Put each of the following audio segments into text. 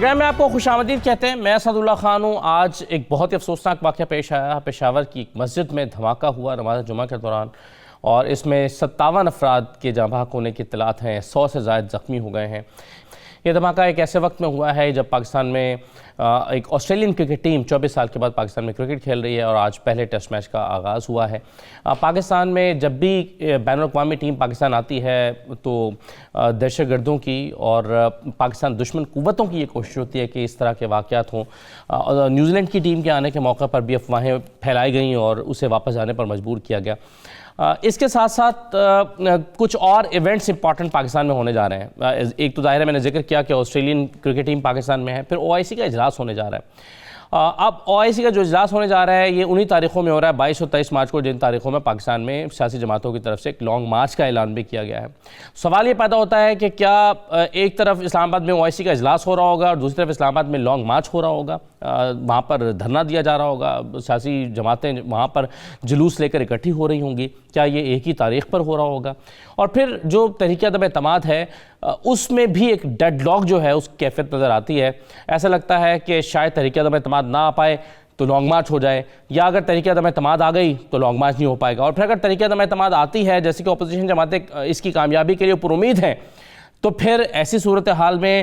Programme میں آپ کو خوش آمدید کہتے ہیں. میں اسد اللہ خان ہوں. آج ایک بہت ہی افسوسناک واقعہ پیش آیا. پشاور کی ایک مسجد میں دھماکہ ہوا نماز جمعہ کے دوران اور اس میں 57 افراد کے جاں بحق ہونے کی اطلاعات ہیں. 100 سے زائد زخمی ہو گئے ہیں. یہ دھماکہ ایک ایسے وقت میں ہوا ہے جب پاکستان میں ایک آسٹریلین کرکٹ ٹیم 24 سال کے بعد پاکستان میں کرکٹ کھیل رہی ہے اور آج پہلے ٹیسٹ میچ کا آغاز ہوا ہے. پاکستان میں جب بھی بین الاقوامی ٹیم پاکستان آتی ہے تو دہشت گردوں کی اور پاکستان دشمن قوتوں کی یہ کوشش ہوتی ہے کہ اس طرح کے واقعات ہوں. نیوزی لینڈ کی ٹیم کے آنے کے موقع پر بھی افواہیں پھیلائی گئیں اور اسے واپس جانے پر مجبور کیا گیا. اس کے ساتھ ساتھ کچھ اور ایونٹس امپورٹنٹ پاکستان میں ہونے جا رہے ہیں. ایک تو ظاہر ہے میں نے ذکر کیا کہ آسٹریلین کرکٹ ٹیم پاکستان میں ہے. پھر OIC کا اجلاس ہونے جا رہا ہے. اب OIC کا جو اجلاس ہونے جا رہا ہے یہ انہی تاریخوں میں ہو رہا ہے 22 اور 23 مارچ کو، جن تاریخوں میں پاکستان میں سیاسی جماعتوں کی طرف سے ایک لانگ مارچ کا اعلان بھی کیا گیا ہے. سوال یہ پیدا ہوتا ہے کہ کیا ایک طرف اسلام آباد میں OIC کا اجلاس ہو رہا ہوگا اور دوسری طرف اسلام آباد میں لانگ مارچ ہو رہا ہوگا، وہاں پر دھرنا دیا جا رہا ہوگا، سیاسی جماعتیں وہاں پر جلوس لے کر اکٹھی ہو رہی ہوں گی، کیا یہ ایک ہی تاریخ پر ہو رہا ہوگا؟ اور پھر جو تحریک عدم اعتماد ہے اس میں بھی ایک ڈیڈ لاک جو ہے اس کی کیفیت نظر آتی ہے. ایسا لگتا ہے کہ شاید تحریک عدم اعتماد نہ آ پائے تو لانگ مارچ ہو جائے، یا اگر تحریک عدم اعتماد آ گئی تو لانگ مارچ نہیں ہو پائے گا. اور پھر اگر تحریک عدم اعتماد آتی ہے، جیسے کہ اپوزیشن جماعتیں اس کی کامیابی کے لیے پر امید ہیں، تو پھر ایسی صورتحال میں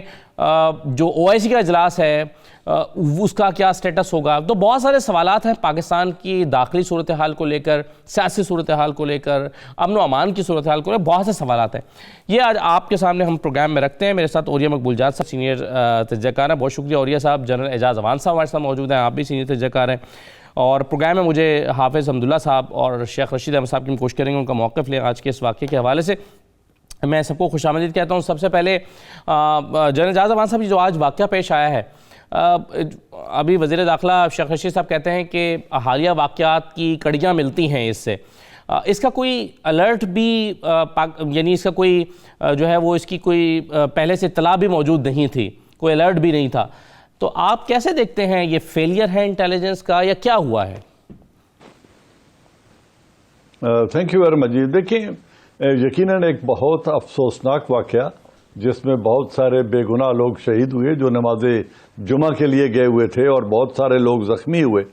جو OIC کا اجلاس ہے اس کا کیا سٹیٹس ہوگا؟ تو بہت سارے سوالات ہیں پاکستان کی داخلی صورتحال کو لے کر، سیاسی صورتحال کو لے کر، امن و امان کی صورتحال کو لے کر بہت سے سوالات ہیں. یہ آج آپ کے سامنے ہم پروگرام میں رکھتے ہیں. میرے ساتھ اوریہ مقبول جات صاحب سینئر تجزیہ کار ہیں. بہت شکریہ اوریہ صاحب. جنرل اعجاز اوان صاحب ہمارے ساتھ موجود ہیں، آپ بھی سینئر تجزیہ کار ہیں. اور پروگرام میں مجھے حافظ حمداللہ صاحب اور شیخ رشید احمد صاحب کی ہم کوشش کریں گے ان کا موقف لیں آج کے اس واقعے کے حوالے سے. میں سب کو خوش آمدید کہتا ہوں. سب سے پہلے جنرل اعجاز اوان صاحب، جو آج واقعہ پیش آیا ہے، ابھی وزیر داخلہ شیخ رشید صاحب کہتے ہیں کہ حالیہ واقعات کی کڑیاں ملتی ہیں اس سے. اس کا کوئی الرٹ بھی یعنی اس کا کوئی جو ہے وہ اس کی کوئی پہلے سے اطلاع بھی موجود نہیں تھی، کوئی الرٹ بھی نہیں تھا. تو آپ کیسے دیکھتے ہیں یہ فیلئر ہے انٹیلیجنس کا یا کیا ہوا ہے؟ Thank you very much. دیکھیں، یقیناً ایک بہت افسوسناک واقعہ جس میں بہت سارے بے گناہ لوگ شہید ہوئے جو نماز جمعہ کے لیے گئے ہوئے تھے، اور بہت سارے لوگ زخمی ہوئے.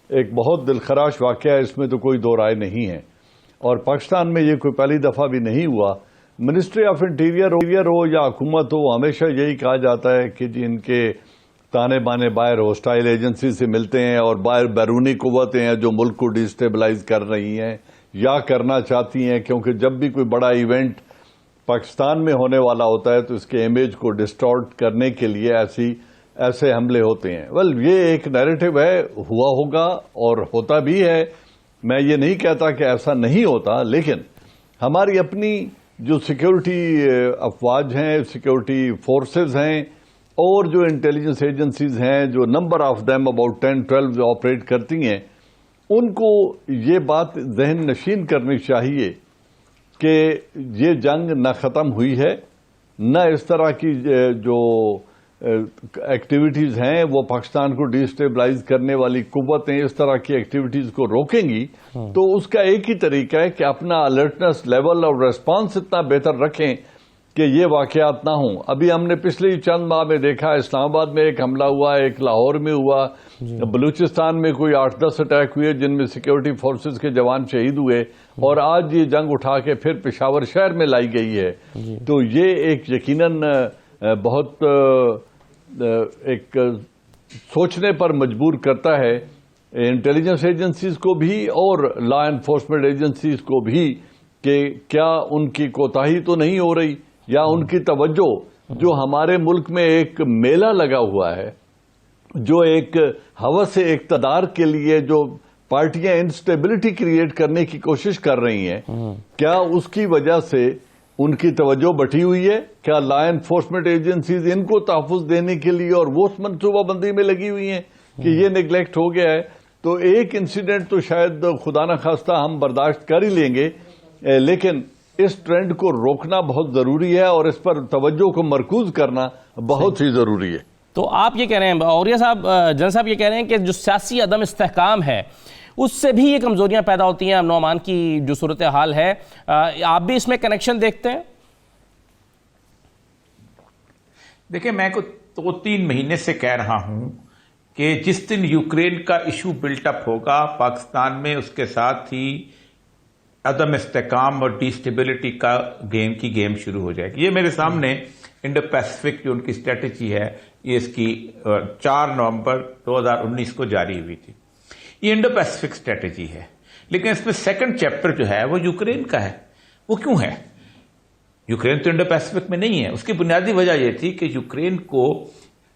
ایک بہت دلخراش واقعہ ہے، اس میں تو کوئی دو رائے نہیں ہے. اور پاکستان میں یہ کوئی پہلی دفعہ بھی نہیں ہوا. منسٹری آف انٹیریئر ہو یا حکومت ہو، ہمیشہ یہی کہا جاتا ہے کہ جی ان کے تانے بانے باہر ہوسٹائل ایجنسی سے ملتے ہیں اور باہر بیرونی قوتیں ہیں جو ملک کو ڈیسٹیبلائز کر رہی ہیں یا کرنا چاہتی ہیں، کیونکہ جب بھی کوئی بڑا ایونٹ پاکستان میں ہونے والا ہوتا ہے تو اس کے امیج کو ڈسٹارٹ کرنے کے لیے ایسے حملے ہوتے ہیں. یہ ایک نیریٹو ہے، ہوا ہوگا اور ہوتا بھی ہے. میں یہ نہیں کہتا کہ ایسا نہیں ہوتا، لیکن ہماری اپنی جو سیکیورٹی افواج ہیں، سیکیورٹی فورسز ہیں اور جو انٹیلیجنس ایجنسیز ہیں، جو number of them about 10-12 operate کرتی ہیں، ان کو یہ بات ذہن نشین کرنی چاہیے کہ یہ جنگ نہ ختم ہوئی ہے، نہ اس طرح کی جو ایکٹیویٹیز ہیں وہ پاکستان کو ڈیسٹیبلائز کرنے والی قوتیں اس طرح کی ایکٹیویٹیز کو روکیں گی. تو اس کا ایک ہی طریقہ ہے کہ اپنا الرٹنس لیول اور ریسپانس اتنا بہتر رکھیں کہ یہ واقعات نہ ہوں. ابھی ہم نے پچھلے چند ماہ میں دیکھا، اسلام آباد میں ایک حملہ ہوا، ایک لاہور میں ہوا، بلوچستان میں کوئی 8-10 اٹیک ہوئے جن میں سیکیورٹی فورسز کے جوان شہید ہوئے، اور آج یہ جنگ اٹھا کے پھر پشاور شہر میں لائی گئی ہے. تو یہ ایک یقیناً بہت ایک سوچنے پر مجبور کرتا ہے انٹیلیجنس ایجنسیز کو بھی اور لا انفورسمنٹ ایجنسیز کو بھی کہ کیا ان کی کوتاہی تو نہیں ہو رہی، یا ان کی توجہ جو ہمارے ملک میں ایک میلہ لگا ہوا ہے، جو ایک ہوس اقتدار کے لیے جو پارٹیاں انسٹیبلٹی کریٹ کرنے کی کوشش کر رہی ہیں، کیا اس کی وجہ سے ان کی توجہ بٹھی ہوئی ہے؟ کیا لا انفورسمنٹ ایجنسیز ان کو تحفظ دینے کے لیے اور وہ منصوبہ بندی میں لگی ہوئی ہیں کہ یہ نیگلیکٹ ہو گیا ہے؟ تو ایک انسیڈنٹ تو شاید خدا نخواستہ ہم برداشت کر ہی لیں گے، لیکن اس ٹرینڈ کو روکنا بہت ضروری ہے اور اس پر توجہ کو مرکوز کرنا بہت ہی ضروری ہے. تو آپ یہ کہہ رہے ہیں اوریہ صاحب، جنرل صاحب یہ کہہ رہے ہیں کہ جو سیاسی عدم استحکام ہے اس سے بھی یہ کمزوریاں پیدا ہوتی ہیں امن و امان کی جو صورتحال ہے. آپ بھی اس میں کنیکشن دیکھتے ہیں؟ دیکھیں میں کو 2-3 مہینے سے کہہ رہا ہوں کہ جس دن یوکرین کا ایشو بلٹ اپ ہوگا پاکستان میں، اس کے ساتھ ہی عدم استحکام اور ڈی اسٹیبلٹی کا گیم شروع ہو جائے گی. یہ میرے سامنے انڈو پیسفک جو ان کی اسٹریٹجی ہے، یہ اس کی 4 نومبر 2019 کو جاری ہوئی تھی. یہ انڈو پیسفک اسٹریٹجی ہے، لیکن اس میں سیکنڈ چیپٹر جو ہے وہ یوکرین کا ہے. وہ کیوں ہے؟ یوکرین تو انڈو پیسفک میں نہیں ہے. اس کی بنیادی وجہ یہ تھی کہ یوکرین کو،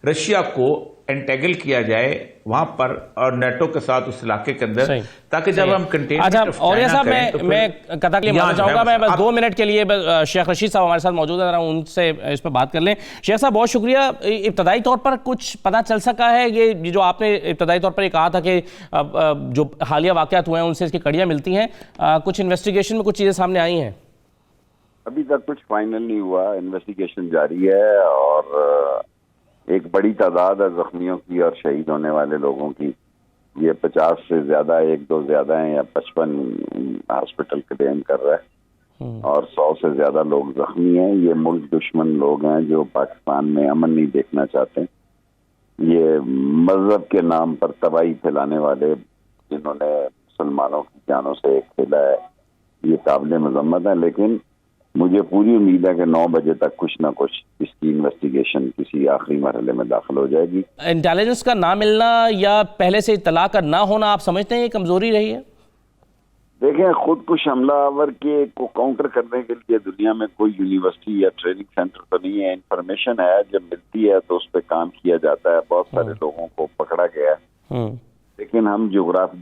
رشیا کو انٹیگل کیا جائے وہاں پر اور نیٹو کے ساتھ اس علاقے کے اندر، تاکہ جب ہم کنٹینمنٹ اور یہ صاحب میں قطع کے لیے معافی چاہوں گا، میں بس 2 منٹ کے لیے شیخ رشید صاحب ہمارے ساتھ موجود ہیں، ان سے اس پہ بات کر لیں. شیخ صاحب بہت شکریہ. ابتدائی طور پر کچھ پتہ چل سکا ہے یہ جو آپ نے ابتدائی طور پر یہ کہا تھا کہ جو حالیہ واقعات ہوئے ہیں ان سے اس کی کڑیاں ملتی ہیں، کچھ انویسٹیگیشن میں کچھ چیزیں سامنے آئی ہیں؟ ابھی تک کچھ فائنل نہیں ہوا، انویسٹیگیشن جاری ہے اور ایک بڑی تعداد ہے زخمیوں کی اور شہید ہونے والے لوگوں کی. یہ 50 سے زیادہ، 1-2 زیادہ ہیں، یا 55 ہاسپٹل کلیم کر رہا ہے اور 100 سے زیادہ لوگ زخمی ہیں. یہ ملک دشمن لوگ ہیں جو پاکستان میں امن نہیں دیکھنا چاہتے. یہ مذہب کے نام پر تباہی پھیلانے والے جنہوں نے مسلمانوں کی جانوں سے کھیلا ہے، یہ قابل مذمت ہے. لیکن مجھے پوری امید ہے کہ 9 بجے تک کچھ نہ کچھ اس کی انویسٹیگیشن کسی آخری مرحلے میں داخل ہو جائے گی. انٹیلیجنس کا نہ ملنا یا پہلے سے اطلاع کا نہ ہونا، آپ سمجھتے ہیں یہ کمزوری رہی ہے؟ دیکھیں، خود کش حملہ آور کے کو کاؤنٹر کرنے کے لیے دنیا میں کوئی یونیورسٹی یا ٹریننگ سینٹر تو نہیں ہے. انفارمیشن ہے، جب ملتی ہے تو اس پہ کام کیا جاتا ہے. بہت سارے لوگوں کو پکڑا گیا ہے. لیکن ہم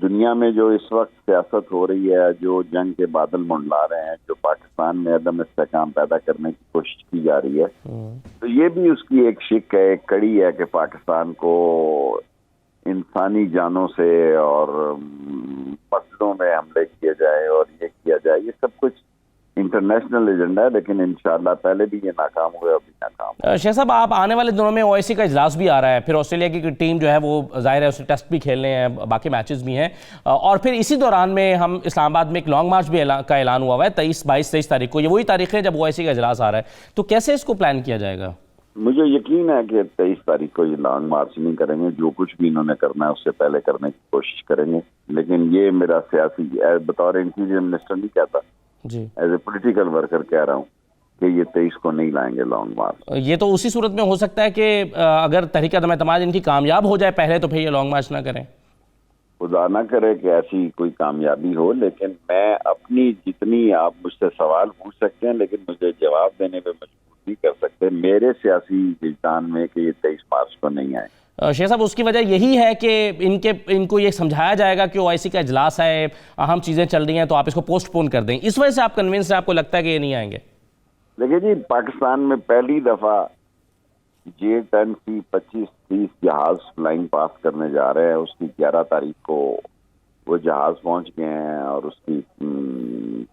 دنیا میں جو اس وقت سیاست ہو رہی ہے، جو جنگ کے بادل منڈلا رہے ہیں، جو پاکستان میں عدم استحکام پیدا کرنے کی کوشش کی جا رہی ہے، تو یہ بھی اس کی ایک شک ہے، ایک کڑی ہے کہ پاکستان کو انسانی جانوں سے اور مسئلوں میں حملے کیے جائے اور یہ کیا جائے. یہ سب کچھ انٹرنیشنل ایجنڈا ہے، لیکن انشاءاللہ پہلے بھی یہ ناکام ہوئے، ابھی ناکام. شیخ صاحب، آپ آنے والے دنوں میں OIC کا اجلاس بھی آ رہا ہے، پھر آسٹریلیا کی ٹیم جو ہے وہ ظاہر ہے اس نے ٹیسٹ بھی کھیلنے ہیں، باقی میچز بھی ہیں، اور پھر اسی دوران میں ہم اسلام آباد میں ایک لانگ مارچ بھی کا اعلان ہوا ہے 23 تاریخ کو. یہ وہی تاریخ ہے جب OIC کا اجلاس آ رہا ہے، تو کیسے اس کو پلان کیا جائے گا؟ مجھے یقین ہے کہ 23 تاریخ کو یہ لانگ مارچ نہیں کریں گے. جو کچھ بھی انہوں نے کرنا ہے اس سے پہلے کرنے کی کوشش کریں گے. لیکن یہ میرا سیاسی بطور انٹیریئر منسٹر نہیں کہتا، جی ایز اے پولیٹیکل ورکر کہہ رہا ہوں کہ یہ 23 کو نہیں لائیں گے لانگ مارچ. یہ تو اسی صورت میں ہو سکتا ہے کہ اگر تحریک عدم اعتماد ان کی کامیاب ہو جائے پہلے، تو پھر یہ لانگ مارچ نہ کریں. خدا نہ کرے کہ ایسی کوئی کامیابی ہو، لیکن میں اپنی جتنی، آپ مجھ سے سوال پوچھ سکتے ہیں لیکن مجھے جواب دینے پہ مجبور نہیں کر سکتے میرے سیاسی وجدان میں کہ یہ 23 مارچ کو نہیں آئے. شیخ صاحب، اس کی وجہ یہی ہے کہ ان کو یہ سمجھایا جائے گا کہ OIC کا اجلاس ہے، اہم چیزیں چل رہی ہیں، تو آپ اس کو پوسٹ پون کر دیں. اس وجہ سے آپ کنونس ہیں، آپ کو لگتا ہے کہ یہ نہیں آئیں گے؟ دیکھیں جی، پاکستان میں پہلی دفعہ J-10C 25-30 جہاز فلائنگ پاس کرنے جا رہے ہیں. اس کی 11 تاریخ کو وہ جہاز پہنچ گئے ہیں اور اس کی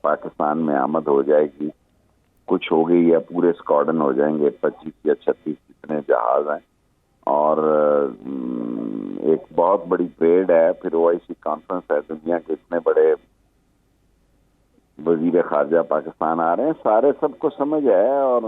پاکستان میں آمد ہو جائے گی. کچھ ہو گئی یا پورے اسکواڈن ہو جائیں گے، 25 یا 36 جتنے جہاز ہیں. اور ایک بہت بڑی پریڈ ہے. پھر OIC کانفرنس ہے، دنیا کے اتنے بڑے وزیر خارجہ پاکستان آ رہے ہیں. سارے سب کو سمجھ ہے اور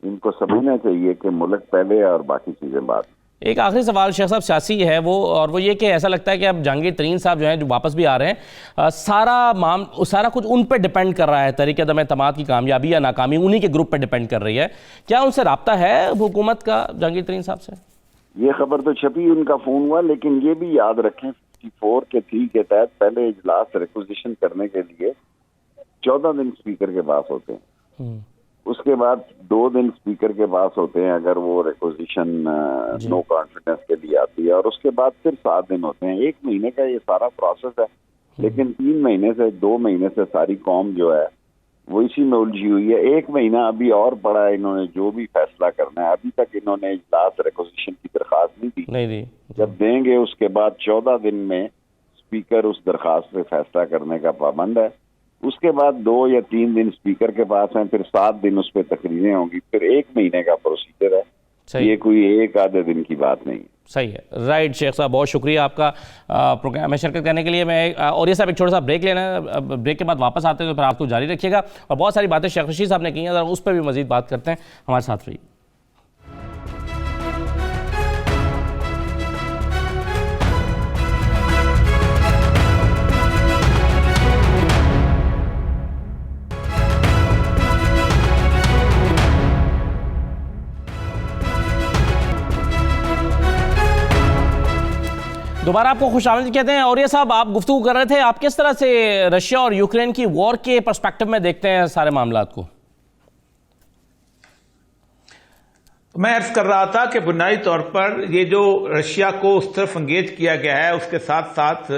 ان کو سمجھنا چاہیے کہ ملک پہلے اور باقی چیزیں بعد. ایک آخری سوال شیخ صاحب سیاسی ہے وہ یہ کہ ایسا لگتا ہے کہ اب جہانگیر ترین صاحب جو ہیں جو واپس بھی آ رہے ہیں، سارا کچھ ان پہ ڈیپینڈ کر رہا ہے. تحریک عدم اعتماد کی کامیابی یا ناکامی انہی کے گروپ پہ ڈیپینڈ کر رہی ہے. کیا ان سے رابطہ ہے حکومت کا جہانگیر ترین صاحب سے؟ یہ خبر تو چھپی، ان کا فون ہوا، لیکن یہ بھی یاد رکھیں 54 کے 3 کے تحت پہلے اجلاس ریکوزیشن کرنے کے لیے 14 دن اسپیکر کے پاس ہوتے ہیں. اس کے بعد 2 دن اسپیکر کے پاس ہوتے ہیں اگر وہ ریکوزیشن نو کانفیڈنس کے لیے آتی ہے، اور اس کے بعد پھر 7 دن ہوتے ہیں. 1 مہینے کا یہ سارا پروسیس ہے. لیکن 3 مہینے سے 2 مہینے سے ساری قوم جو ہے وہ اسی میں الجھی ہوئی ہے. 1 مہینہ ابھی اور پڑا ہے. انہوں نے جو بھی فیصلہ کرنا ہے، ابھی تک انہوں نے اجلاس ریکوزیشن کی درخواست نہیں دی. جب دیں گے اس کے بعد 14 دن میں اسپیکر اس درخواست پہ فیصلہ کرنے کا پابند ہے. اس کے بعد 2 یا 3 دن اسپیکر کے پاس ہیں، پھر 7 دن اس پہ تقریریں ہوں گی، پھر 1 مہینے کا پروسیجر ہے. یہ کوئی ایک آدھے دن کی بات نہیں ہے. صحیح ہے. رائٹ شیخ صاحب، بہت شکریہ آپ کا پروگرام میں شرکت کرنے کے لیے. میں اور یہ صاحب ایک چھوٹا سا بریک لینا ہے، بریک کے بعد واپس آتے ہیں تو پھر آپ کو جاری رکھیے گا. اور بہت ساری باتیں شیخ رشید صاحب نے کی ہیں، ذرا اس پہ بھی مزید بات کرتے ہیں. ہمارے ساتھ رہیے. دوبارہ آپ کو خوش آمدید کہتے ہیں. اور یہ صاحب آپ گفتگو کر رہے تھے, آپ کس طرح سے رشیا اور یوکرین کی وار کے پرسپیکٹو میں دیکھتے ہیں سارے معاملات کو؟ میں عرض کر رہا تھا کہ بنیادی طور پر یہ جو رشیا کو اس طرف انگیج کیا گیا ہے, اس کے ساتھ ساتھ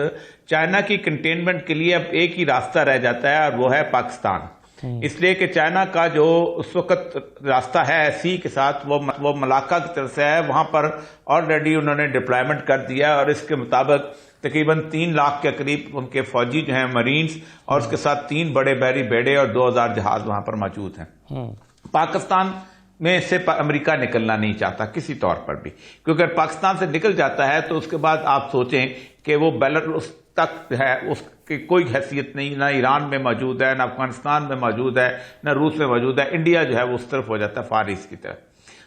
چائنا کی کنٹینمنٹ کے لیے اب ایک ہی راستہ رہ جاتا ہے, اور وہ ہے پاکستان. اس لیے کہ چائنا کا جو اس وقت راستہ ہے سی کے ساتھ وہ ملاقہ کی طرف سے ہے, وہاں پر آلریڈی انہوں نے ڈپلائمنٹ کر دیا, اور اس کے مطابق تقریباً 3 لاکھ کے قریب ان کے فوجی جو ہیں مرینز, اور اس کے ساتھ 3 بڑے بحری بیڑے اور 2000 جہاز وہاں پر موجود ہیں. پاکستان میں سے امریکہ نکلنا نہیں چاہتا کسی طور پر بھی, کیونکہ اگر پاکستان سے نکل جاتا ہے تو اس کے بعد آپ سوچیں کہ وہ بیلاروس تک ہے, اس کی کوئی حیثیت نہیں, نہ ایران میں موجود ہے, نہ افغانستان میں موجود ہے, نہ روس میں موجود ہے. انڈیا جو ہے وہ اس طرف ہو جاتا ہے, فار ایسٹ کی طرف.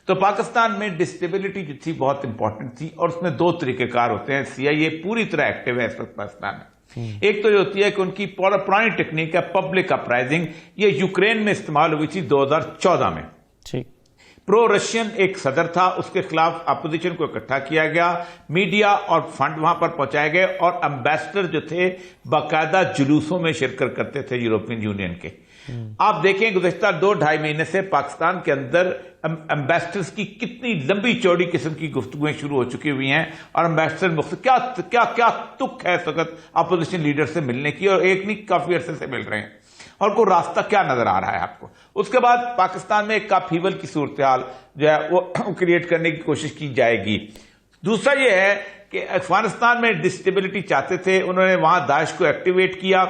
تو پاکستان میں ڈسٹیبلٹی جو تھی بہت امپورٹنٹ تھی, اور اس میں 2 طریقہ کار ہوتے ہیں. CIA پوری طرح ایکٹیو ہے اس وقت پاکستان میں. ایک تو یہ ہوتی ہے کہ ان کی پرانی ٹیکنیک ہے پبلک اپرائزنگ, یہ یوکرین میں استعمال ہوئی تھی 2014 میں. پرو رشین ایک صدر تھا, اس کے خلاف اپوزیشن کو اکٹھا کیا گیا, میڈیا اور فنڈ وہاں پر پہنچائے گئے, اور امبیسڈر جو تھے باقاعدہ جلوسوں میں شرکت کرتے تھے یورپین یونین کے. آپ دیکھیں گزشتہ 2-2.5 مہینے سے پاکستان کے اندر امبیسڈرز کی کتنی لمبی چوڑی قسم کی گفتگویں شروع ہو چکی ہوئی ہیں, اور امبیسڈر مختلف کیا کیا تک ہے اس وقت اپوزیشن لیڈر سے ملنے کی, اور ایک نہیں کافی عرصے سے مل رہے ہیں, اور کوئی راستہ کیا نظر آ رہا ہے آپ کو. اس کے بعد پاکستان میں ایک اپہیول کی صورتحال جو ہے وہ کریٹ کرنے کی کوشش کی جائے گی. دوسرا یہ ہے کہ افغانستان میں ڈسٹیبلٹی چاہتے تھے, انہوں نے وہاں داعش کو ایکٹیویٹ کیا.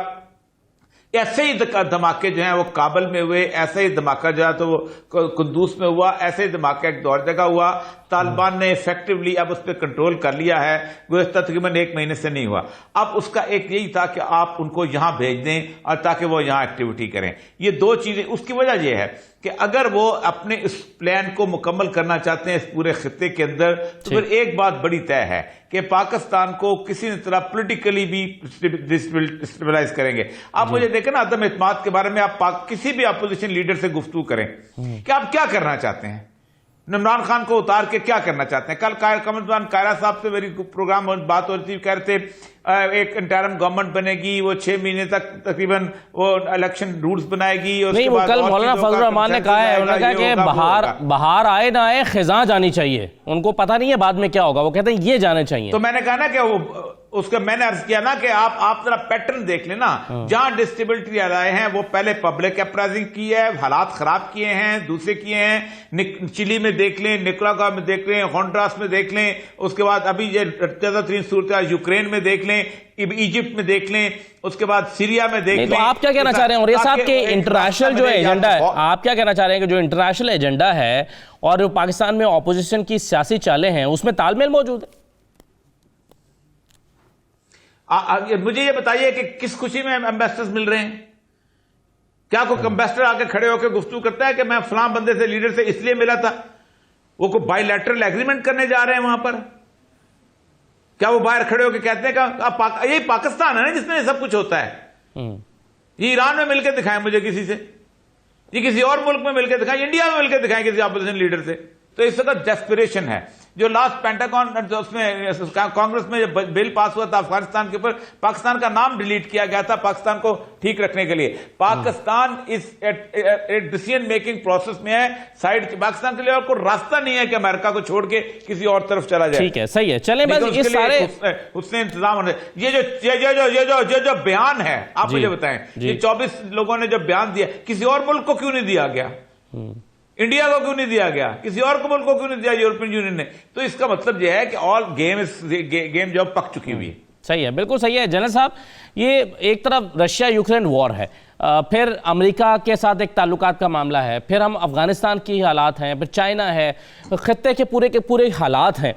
ایسے ہی دھماکے جو ہیں وہ کابل میں ہوئے, ایسے ہی دھماکہ جو ہے تو وہ قندوز میں ہوا, ایسے ہی دھماکہ ایک اور جگہ ہوا. طالبان نے ایفیکٹولی اب اس پہ کنٹرول کر لیا ہے, گزشتہ تقریباً 1 مہینے سے نہیں ہوا. اب اس کا ایک یہی تھا کہ آپ ان کو یہاں بھیج دیں, اور تاکہ وہ یہاں ایکٹیویٹی کریں. یہ 2 چیزیں. اس کی وجہ یہ ہے کہ اگر وہ اپنے اس پلان کو مکمل کرنا چاہتے ہیں اس پورے خطے کے اندر, تو پھر ایک بات بڑی طے ہے کہ پاکستان کو کسی طرح پولیٹیکلی بھی ڈسٹیبلائز کریں گے. آپ مجھے دیکھیں نا, عدم اعتماد کے بارے میں آپ کسی بھی اپوزیشن لیڈر سے گفتگو کریں کہ آپ کیا کرنا چاہتے ہیں, عمران خان کو اتار کے کیا کرنا چاہتے ہیں. کل قمر کائرہ صاحب سے میری پروگرام بات ہو رہی تھی, کہہ رہے تھے ایک انٹرم گورنمنٹ بنے گی, وہ 6 مہینے تک تقریباً وہ الیکشن رولز بنائے گی. نہیں, وہ کل مولانا فضل الرحمان نے کہا ہے, انہوں نے کہا کہ بہار آئے نہ آئے خزاں جانی چاہیے, ان کو پتہ نہیں ہے بعد میں کیا ہوگا, وہ کہتے ہیں یہ جانے چاہیے. تو میں نے کہا نا کہ وہ اس کا میں نے عرض کیا نا کہ آپ ذرا پیٹرن دیکھ لیں نا, جہاں ڈسٹیبلٹی آئے ہیں وہ پہلے پبلک اپرائزنگ کی ہے, حالات خراب کیے ہیں, دوسرے کیے ہیں. چلی میں دیکھ لیں, نکراگوا میں دیکھ لیں, ہونڈراس میں دیکھ لیں, اس کے بعد ابھی یہ زیادہ ترین صورتحال یوکرین میں دیکھ لیں, ایجپٹ میں دیکھ لیں, اس کے بعد سیریا میں دیکھ لیں. تو آپ کیا کہنا چاہ رہے ہیں, اور یہ صاحب کہ انٹرنیشنل جو ایجنڈا ہے, آپ کیا کہنا چاہ رہے ہیں کہ جو انٹرنیشنل ایجنڈا ہے اور جو پاکستان میں اپوزیشن کی سیاسی چالیں ہیں اس میں تال میل موجود ہے؟ مجھے یہ بتائیے کہ کس خوشی میں امبیسڈرز مل رہے ہیں. کیا کوئی امبیسڈر آ کے کھڑے ہو کے گفتگو کرتا ہے کہ میں فلاں بندے سے لیڈر سے اس لیے ملا تھا؟ وہ کوئی بائی لیٹرل ایگریمنٹ کرنے جا رہے ہیں وہاں پر؟ کیا وہ باہر کھڑے ہو کے کہتے ہیں کہ یہی پاکستان ہے نا جس میں یہ سب کچھ ہوتا ہے؟ یہ ایران میں مل کے دکھائیں مجھے کسی سے, یہ کسی اور ملک میں مل کے دکھائیں, انڈیا میں مل کے دکھائیں کسی اپوزیشن لیڈر سے. تو اس وقت ڈیسپریشن ہے. جو لاسٹ پینٹاگون اس میں کانگریس میں جو بل پاس ہوا تھا افغانستان کے اوپر, پاکستان کا نام ڈیلیٹ کیا گیا تھا پاکستان کو ٹھیک رکھنے کے لیے. پاکستان اس ڈیسیژن میکنگ پروسیس میں ہے سائڈ. پاکستان کے لیے اور کوئی راستہ نہیں ہے کہ امریکہ کو چھوڑ کے کسی اور طرف چلا جائے. ٹھیک ہے, صحیح ہے, چلیں بس یہ سارے اس نے انتظام ہونے. یہ جو بیان ہے آپ مجھے بتائیں, یہ 24 لوگوں نے جو بیان دیا, کسی اور ملک کو کیوں نہیں دیا گیا؟ انڈیا کو کیوں نہیں دیا گیا؟ کسی اور ملک کو کیوں نہیں دیا یورپین یونین نے؟ تو اس کا مطلب یہ ہے کہ آل گیم جو پک چکی ہوئی ہے. صحیح ہے, بالکل صحیح ہے. جنرل صاحب, یہ ایک طرف رشیا یوکرین وار ہے, پھر امریکہ کے ساتھ ایک تعلقات کا معاملہ ہے, پھر ہم افغانستان کی حالات ہیں, پھر چائنا ہے, خطے کے پورے حالات ہیں,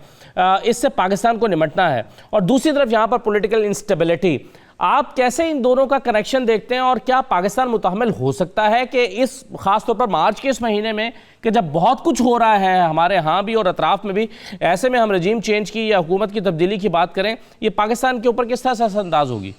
اس سے پاکستان کو نمٹنا ہے, اور دوسری طرف یہاں پر پولیٹیکل انسٹیبلٹی. آپ کیسے ان دونوں کا کنیکشن دیکھتے ہیں, اور کیا پاکستان متحمل ہو سکتا ہے کہ اس خاص طور پر مارچ کے اس مہینے میں کہ جب بہت کچھ ہو رہا ہے ہمارے ہاں بھی اور اطراف میں بھی, ایسے میں ہم رجیم چینج کی یا حکومت کی تبدیلی کی بات کریں, یہ پاکستان کے اوپر کس طرح سے اثر انداز ہوگی؟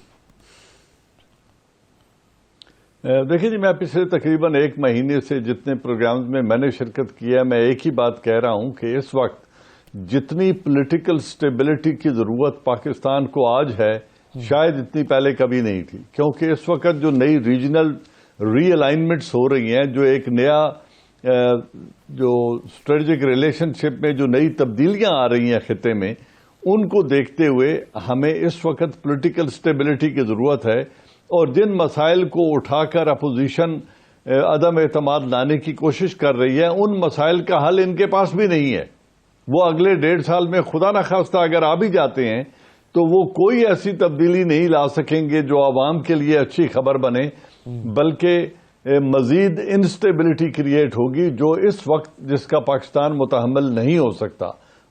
دیکھیں جی, میں پچھلے تقریباً 1 مہینے سے جتنے پروگرامز میں نے شرکت کیا ہے, میں ایک ہی بات کہہ رہا ہوں کہ اس وقت جتنی پولیٹیکل سٹیبلٹی کی ضرورت پاکستان کو آج ہے شاید اتنی پہلے کبھی نہیں تھی، کیونکہ اس وقت جو نئی ریجنل ری الائنمنٹس ہو رہی ہیں، جو ایک نیا جو اسٹریٹجک ریلیشن شپ میں جو نئی تبدیلیاں آ رہی ہیں خطے میں، ان کو دیکھتے ہوئے ہمیں اس وقت پولیٹیکل سٹیبلٹی کی ضرورت ہے، اور جن مسائل کو اٹھا کر اپوزیشن عدم اعتماد لانے کی کوشش کر رہی ہے، ان مسائل کا حل ان کے پاس بھی نہیں ہے۔ وہ اگلے 1.5 سال میں خدا نخواستہ اگر آ بھی جاتے ہیں تو وہ کوئی ایسی تبدیلی نہیں لا سکیں گے جو عوام کے لیے اچھی خبر بنے، بلکہ مزید انسٹیبلٹی کریٹ ہوگی جو اس وقت جس کا پاکستان متحمل نہیں ہو سکتا۔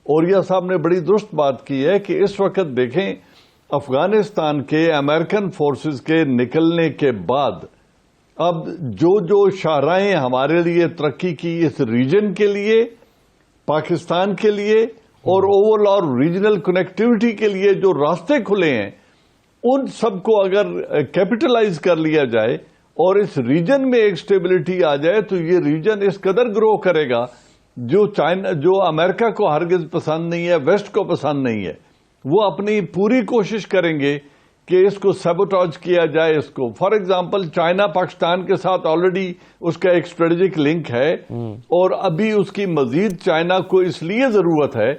اوریہ صاحب نے بڑی درست بات کی ہے کہ اس وقت دیکھیں افغانستان کے امریکن فورسز کے نکلنے کے بعد اب جو شاہراہیں ہمارے لیے ترقی کی اس ریجن کے لیے، پاکستان کے لیے اور اوور آل ریجنل کنیکٹیوٹی کے لیے جو راستے کھلے ہیں، ان سب کو اگر کیپٹلائز کر لیا جائے اور اس ریجن میں ایک سٹیبلٹی آ جائے تو یہ ریجن اس قدر گرو کرے گا جو امریکہ کو ہرگز پسند نہیں ہے، ویسٹ کو پسند نہیں ہے۔ وہ اپنی پوری کوشش کریں گے کہ اس کو سیبوٹاج کیا جائے۔ اس کو فار ایگزامپل چائنا پاکستان کے ساتھ آلریڈی اس کا ایک اسٹریٹجک لنک ہے، اور ابھی اس کی مزید چائنا کو اس لیے ضرورت ہے،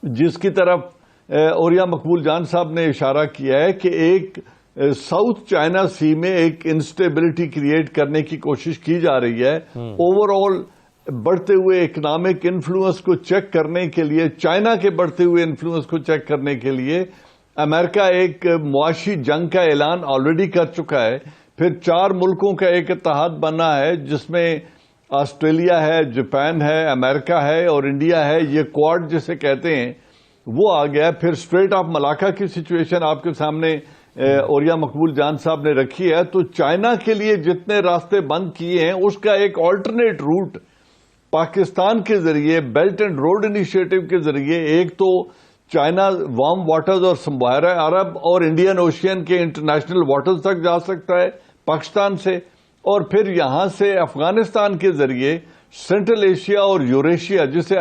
جس کی طرف اوریہ مقبول جان صاحب نے اشارہ کیا ہے کہ ایک ساؤتھ چائنا سی میں ایک انسٹیبلٹی کریٹ کرنے کی کوشش کی جا رہی ہے۔ اوور آل بڑھتے ہوئے اکنامک انفلوئنس کو چیک کرنے کے لیے، چائنا کے بڑھتے ہوئے انفلوئنس کو چیک کرنے کے لیے امریکہ ایک معاشی جنگ کا اعلان آلریڈی کر چکا ہے۔ پھر 4 ملکوں کا ایک اتحاد بنا ہے جس میں آسٹریلیا ہے، جاپان ہے، امریکہ ہے اور انڈیا ہے، یہ کوڈ جسے کہتے ہیں وہ آ گیا۔ پھر اسٹریٹ آف ملاکا کی سچویشن آپ کے سامنے اوریہ مقبول جان صاحب نے رکھی ہے۔ تو چائنا کے لیے جتنے راستے بند کیے ہیں اس کا ایک آلٹرنیٹ روٹ پاکستان کے ذریعے بیلٹ اینڈ روڈ انیشیٹو کے ذریعے ایک تو چائنا وارم واٹرز اور سمبھارا عرب اور انڈین اوشین کے انٹرنیشنل واٹرز تک جا سکتا ہے پاکستان سے، اور پھر یہاں سے افغانستان کے ذریعے سینٹرل ایشیا اور یوریشیا جسے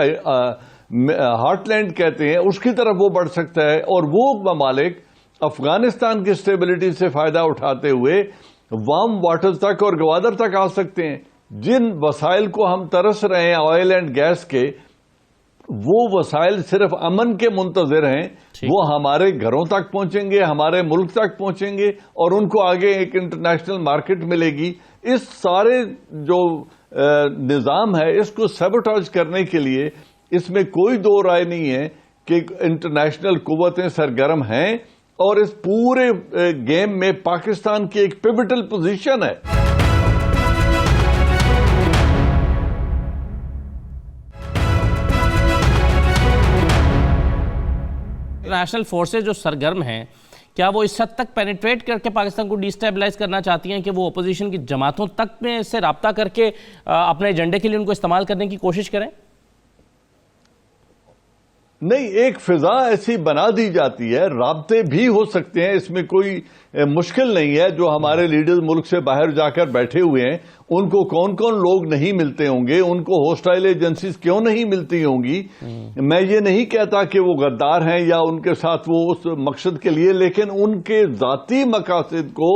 ہارٹ لینڈ کہتے ہیں اس کی طرف وہ بڑھ سکتا ہے، اور وہ ممالک افغانستان کی سٹیبلٹی سے فائدہ اٹھاتے ہوئے وارم واٹرز تک اور گوادر تک آ سکتے ہیں۔ جن وسائل کو ہم ترس رہے ہیں آئل اینڈ گیس کے، وہ وسائل صرف امن کے منتظر ہیں، وہ ہمارے گھروں تک پہنچیں گے، ہمارے ملک تک پہنچیں گے اور ان کو آگے ایک انٹرنیشنل مارکیٹ ملے گی۔ اس سارے جو نظام ہے اس کو سیبوٹاج کرنے کے لیے اس میں کوئی دو رائے نہیں ہے کہ انٹرنیشنل قوتیں سرگرم ہیں، اور اس پورے گیم میں پاکستان کی ایک پیوٹل پوزیشن ہے۔ انٹرنیشنل فورسز جو سرگرم ہیں، کیا وہ اس حد تک پینیٹریٹ کر کے پاکستان کو ڈی اسٹیبلائز کرنا چاہتی ہیں کہ وہ اپوزیشن کی جماعتوں تک میں سے رابطہ کر کے اپنے ایجنڈے کے لیے ان کو استعمال کرنے کی کوشش کریں؟ نہیں، ایک فضا ایسی بنا دی جاتی ہے، رابطے بھی ہو سکتے ہیں، اس میں کوئی مشکل نہیں ہے۔ جو ہمارے لیڈرز ملک سے باہر جا کر بیٹھے ہوئے ہیں ان کو کون کون لوگ نہیں ملتے ہوں گے، ان کو ہوسٹائل ایجنسیز کیوں نہیں ملتی ہوں گی۔ میں یہ نہیں کہتا کہ وہ غدار ہیں یا ان کے ساتھ وہ اس مقصد کے لیے، لیکن ان کے ذاتی مقاصد کو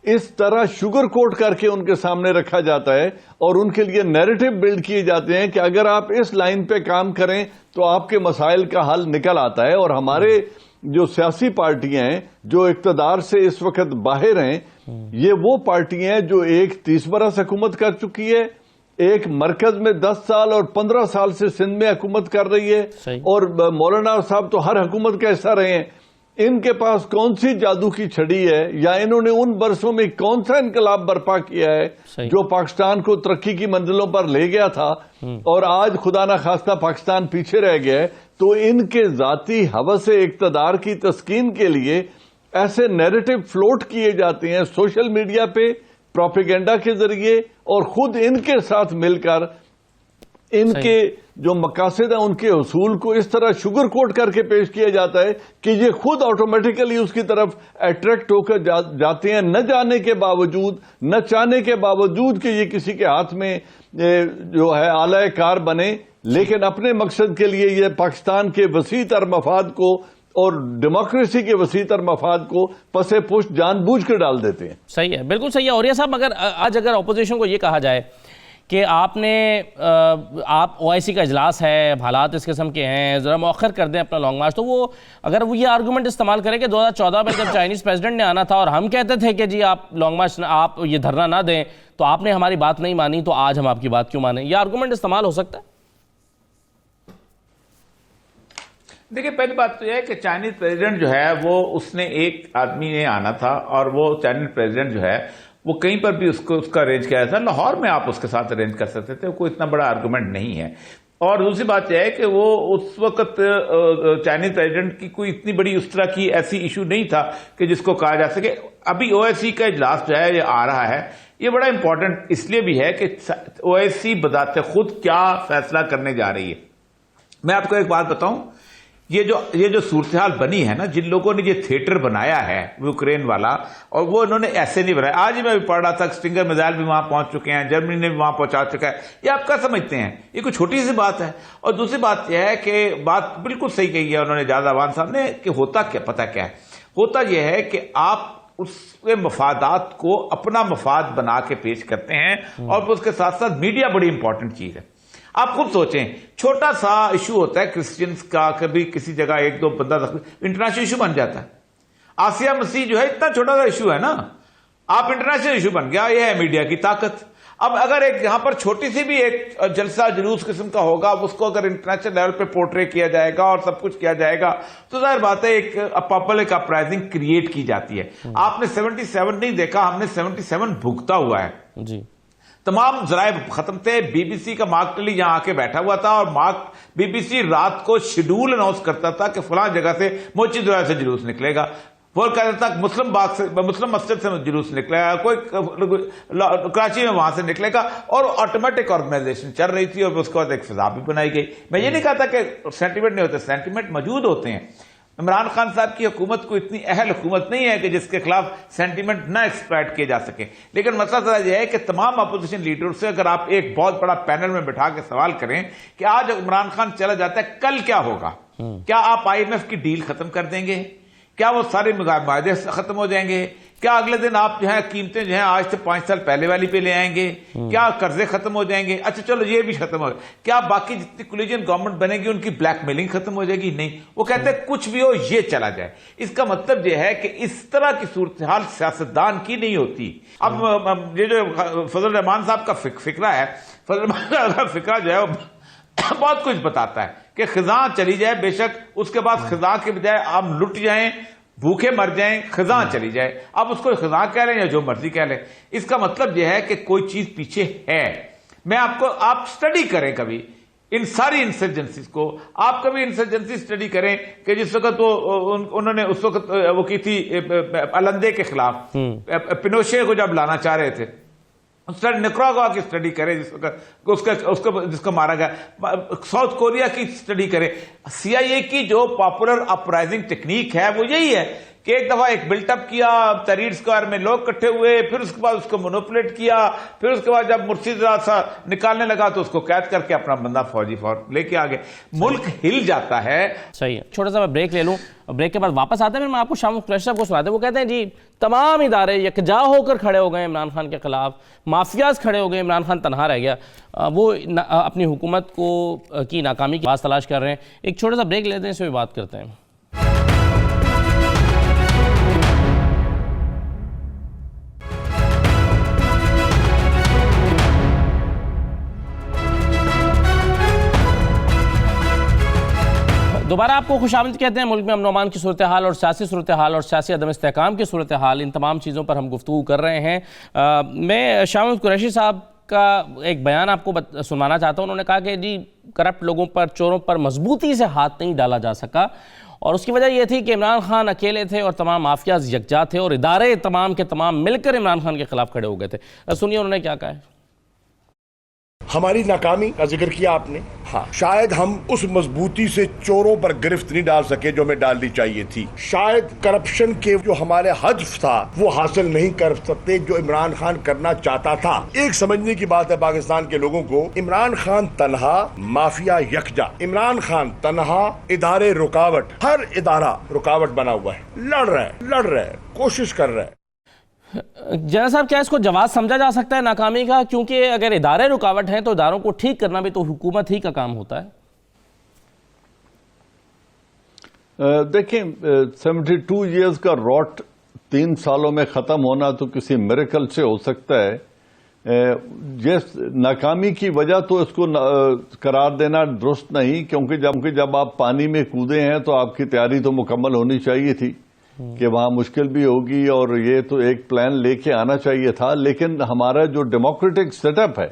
اس طرح شوگر کوٹ کر کے ان کے سامنے رکھا جاتا ہے اور ان کے لیے نیریٹو بلڈ کیے جاتے ہیں کہ اگر آپ اس لائن پہ کام کریں تو آپ کے مسائل کا حل نکل آتا ہے۔ اور ہمارے جو سیاسی پارٹیاں ہیں جو اقتدار سے اس وقت باہر ہیں، یہ وہ پارٹیاں ہیں جو ایک 30 برس حکومت کر چکی ہے، ایک مرکز میں 10 سال اور 15 سال سے سندھ میں حکومت کر رہی ہے، اور مولانا صاحب تو ہر حکومت کا حصہ رہے ہیں۔ ان کے پاس کون سی جادو کی چھڑی ہے، یا انہوں نے ان برسوں میں کون سا انقلاب برپا کیا ہے جو پاکستان کو ترقی کی منزلوں پر لے گیا تھا، اور آج خدا نخواستہ پاکستان پیچھے رہ گیا ہے۔ تو ان کے ذاتی ہوس اقتدار کی تسکین کے لیے ایسے نیریٹو فلوٹ کیے جاتے ہیں سوشل میڈیا پہ پروپیگنڈا کے ذریعے، اور خود ان کے ساتھ مل کر ان کے جو مقاصد ہیں ان کے حصول کو اس طرح شوگر کوٹ کر کے پیش کیا جاتا ہے کہ یہ خود آٹومیٹیکلی اس کی طرف اٹریکٹ ہو کر جاتے ہیں، نہ جانے کے باوجود، نہ چاہنے کے باوجود کہ یہ کسی کے ہاتھ میں جو ہے آلہ کار بنے۔ لیکن اپنے مقصد کے لیے یہ پاکستان کے وسیع تر مفاد کو اور ڈیموکریسی کے وسیع تر مفاد کو پس پشت جان بوجھ کر ڈال دیتے ہیں. صحیح ہے، بالکل صحیح ہے. اور یہ صاحب اگر اپوزیشن کو یہ کہا جائے کہ آپ او آئی سی کا اجلاس ہے، حالات اس قسم کے ہیں، ذرا مؤخر کر دیں اپنا لانگ مارچ، تو اگر وہ یہ آرگومنٹ استعمال کریں کہ 2014 میں جب چائنیز پریزیڈنٹ نے آنا تھا اور ہم کہتے تھے کہ جی آپ لانگ مارچ آپ یہ دھرنا نہ دیں تو آپ نے ہماری بات نہیں مانی، تو آج ہم آپ کی بات کیوں مانیں؟ یہ آرگومنٹ استعمال ہو سکتا ہے؟ دیکھیں، پہلی بات تو یہ ہے کہ چائنیز پریزیڈنٹ جو ہے وہ اس نے ایک آدمی نے آنا تھا، اور وہ چائنیز پریزیڈنٹ جو ہے وہ کہیں پر بھی اس کا ارینج کیا تھا. لاہور میں آپ اس کے ساتھ ارینج کر سکتے تھے، کوئی اتنا بڑا آرگومنٹ نہیں ہے. اور دوسری بات یہ ہے کہ وہ اس وقت چائنیز پریزیڈنٹ کی کوئی اتنی بڑی اس طرح کی ایسی ایشو نہیں تھا کہ جس کو کہا جا سکے. ابھی او ایس سی کا اجلاس جو ہے یہ آ رہا ہے، یہ بڑا امپورٹنٹ اس لیے بھی ہے کہ او ایس سی بذات خود کیا فیصلہ کرنے جا رہی ہے. میں آپ کو ایک بات بتاؤں، یہ جو صورتحال بنی ہے نا، جن لوگوں نے یہ تھیٹر بنایا ہے یوکرین والا، اور وہ انہوں نے ایسے نہیں بنایا. آج ہی میں بھی پڑھ رہا تھا کہ اسٹنگر میزائل بھی وہاں پہنچ چکے ہیں، جرمنی نے بھی وہاں پہنچا چکا ہے. یہ آپ کیا سمجھتے ہیں؟ یہ کوئی چھوٹی سی بات ہے. اور دوسری بات یہ ہے کہ بات بالکل صحیح کہی ہے انہوں نے، جاد عوان صاحب نے، کہ ہوتا کیا پتہ کیا ہے؟ ہوتا یہ ہے کہ آپ اس کے مفادات کو اپنا مفاد بنا کے پیش کرتے ہیں، اور اس کے ساتھ ساتھ میڈیا بڑی امپورٹنٹ چیز ہے. آپ خود سوچیں، چھوٹا سا ایشو ہوتا ہے کرسچنز کا، کبھی کسی جگہ ایک دو بندہ انٹرنیشنل ایشو بن جاتا ہے. آسیہ مسیح جو ہے اتنا چھوٹا سا ایشو ہے نا، آپ انٹرنیشنل ایشو بن گیا. یہ ہے میڈیا کی طاقت. اب اگر ایک یہاں پر چھوٹی سی بھی ایک جلسہ جلوس قسم کا ہوگا، اس کو اگر انٹرنیشنل لیول پہ پورٹری کیا جائے گا اور سب کچھ کیا جائے گا، تو ظاہر بات ہے ایک پبلک اپرائزنگ کریٹ کی جاتی ہے. آپ نے 77 نہیں دیکھا، ہم نے 77 بھگتا ہوا ہے. جی، تمام ذرائع ختم تھے. بی بی سی کا مارک ٹلی یہاں آ کے بیٹھا ہوا تھا، اور بی بی سی رات کو شیڈول اناؤنس کرتا تھا کہ فلاں جگہ سے موچی دروازے سے جلوس نکلے گا، وہ کہتا تھا مسلم مسجد سے جلوس نکلے گا، کوئی کراچی میں وہاں سے نکلے گا، اور آٹومیٹک آرگنائزیشن چل رہی تھی. اور اس کے بعد ایک فضا بھی بنائی گئی. میں یہ نہیں کہتا کہ سینٹیمنٹ نہیں ہوتے، سینٹیمنٹ موجود ہوتے ہیں. عمران خان صاحب کی حکومت کو اتنی اہل حکومت نہیں ہے کہ جس کے خلاف سینٹیمنٹ نہ ایکسپلائٹ کیے جا سکے. لیکن مسئلہ ذرا یہ ہے کہ تمام اپوزیشن لیڈر سے اگر آپ ایک بہت بڑا پینل میں بٹھا کے سوال کریں کہ آج عمران خان چلا جاتا ہے، کل کیا ہوگا؟ کیا آپ آئی ایم ایف کی ڈیل ختم کر دیں گے؟ کیا وہ سارے معاہدے ختم ہو جائیں گے؟ کیا اگلے دن آپ جو ہے قیمتیں جو ہیں آج سے 5 سال پہلے والی پہ لے آئیں گے؟ کیا قرضے ختم ہو جائیں گے؟ اچھا چلو یہ بھی ختم ہو جائے. کیا باقی جتنی کولیجن گورنمنٹ بنے گی ان کی بلیک میلنگ ختم ہو جائے گی؟ نہیں. وہ کہتے ہیں کچھ بھی ہو یہ چلا جائے. اس کا مطلب یہ ہے کہ اس طرح کی صورتحال سیاستدان کی نہیں ہوتی. اب یہ جو فضل الرحمان صاحب کا فکرہ ہے، فضل الرحمان صاحب کا فکرہ جو ہے وہ بہت کچھ بتاتا ہے کہ خزاں چلی جائے، بے شک اس کے بعد خزاں کے بجائے ہم لٹ جائیں، بھوکے مر جائیں، خزاں چلی جائے. اب اس کو خزاں کہہ لیں یا جو مرضی کہہ لیں، اس کا مطلب یہ ہے کہ کوئی چیز پیچھے ہے. میں آپ سٹڈی کریں کبھی ان ساری انسرجنسیز کو. آپ کبھی انسرجنسی سٹڈی کریں کہ جس وقت انہوں نے اس وقت وہ کی تھی الندے کے خلاف، پینوشے کو جب لانا چاہ رہے تھے. نکراگوا کی سٹڈی کریں جس کو مارا گیا. ساؤتھ کوریا کی سٹڈی کریں. سی آئی اے کی جو پاپولر اپرائزنگ ٹیکنیک ہے وہ یہی ہے کہ ایک دفعہ ایک بلٹ اپ کیا، تحریر اسکوائر میں لوگ اکٹھے ہوئے، پھر اس کے بعد اس کو مینوپولیٹ کیا، پھر اس کے بعد جب مرسی ذرا سا نکالنے لگا تو اس کو قید کر کے اپنا بندہ فوجی لے کے آگے. ملک ہل جاتا ہے. صحیح ہے. چھوٹا سا میں بریک لے لوں، بریک کے بعد واپس آتے ہیں. میں آپ کو شاہ قریشی صاحب کو سناتے ہیں. وہ کہتے ہیں جی تمام ادارے یکجا ہو کر کھڑے ہو گئے عمران خان کے خلاف، مافیاز کھڑے ہو گئے، عمران خان تنہا رہ گیا. وہ اپنی حکومت کی ناکامی کی باعث تلاش کر رہے ہیں. ایک چھوٹا سا بریک لیتے ہیں، اس پہ بات کرتے ہیں. دوبارہ آپ کو خوش آمدید کہتے ہیں. ملک میں امن و امان کی صورتحال اور سیاسی صورتحال اور سیاسی عدم استحکام کی صورتحال، ان تمام چیزوں پر ہم گفتگو کر رہے ہیں. میں شاہ قریشی صاحب کا ایک بیان آپ کو سنوانا چاہتا ہوں. انہوں نے کہا کہ جی کرپٹ لوگوں پر، چوروں پر مضبوطی سے ہاتھ نہیں ڈالا جا سکا، اور اس کی وجہ یہ تھی کہ عمران خان اکیلے تھے اور تمام مافیاز یکجا تھے، اور ادارے تمام کے تمام مل کر عمران خان کے خلاف کھڑے ہو گئے تھے. سنیے انہوں نے کیا کہا ہے. ہماری ناکامی کا ذکر کیا آپ نے. ہاں شاید ہم اس مضبوطی سے چوروں پر گرفت نہیں ڈال سکے جو ہمیں ڈالنی چاہیے تھی. شاید کرپشن کے جو ہمارے ہدف تھا وہ حاصل نہیں کر سکتے جو عمران خان کرنا چاہتا تھا. ایک سمجھنے کی بات ہے پاکستان کے لوگوں کو, عمران خان تنہا, مافیا یکجا. عمران خان تنہا, ادارے رکاوٹ, ہر ادارہ رکاوٹ بنا ہوا ہے. لڑ رہا ہے, کوشش کر رہا ہے. جنرل صاحب کیا اس کو جواز سمجھا جا سکتا ہے ناکامی کا؟ کیونکہ اگر ادارے رکاوٹ ہیں تو اداروں کو ٹھیک کرنا بھی تو حکومت ہی کا کام ہوتا ہے. دیکھیں 72 ایئرز کا راٹ 3 سالوں میں ختم ہونا تو کسی میریکل سے ہو سکتا ہے. جس ناکامی کی وجہ تو اس کو قرار دینا درست نہیں, کیونکہ جب آپ پانی میں کودے ہیں تو آپ کی تیاری تو مکمل ہونی چاہیے تھی کہ وہاں مشکل بھی ہوگی, اور یہ تو ایک پلان لے کے آنا چاہیے تھا. لیکن ہمارا جو ڈیموکریٹک سیٹ اپ ہے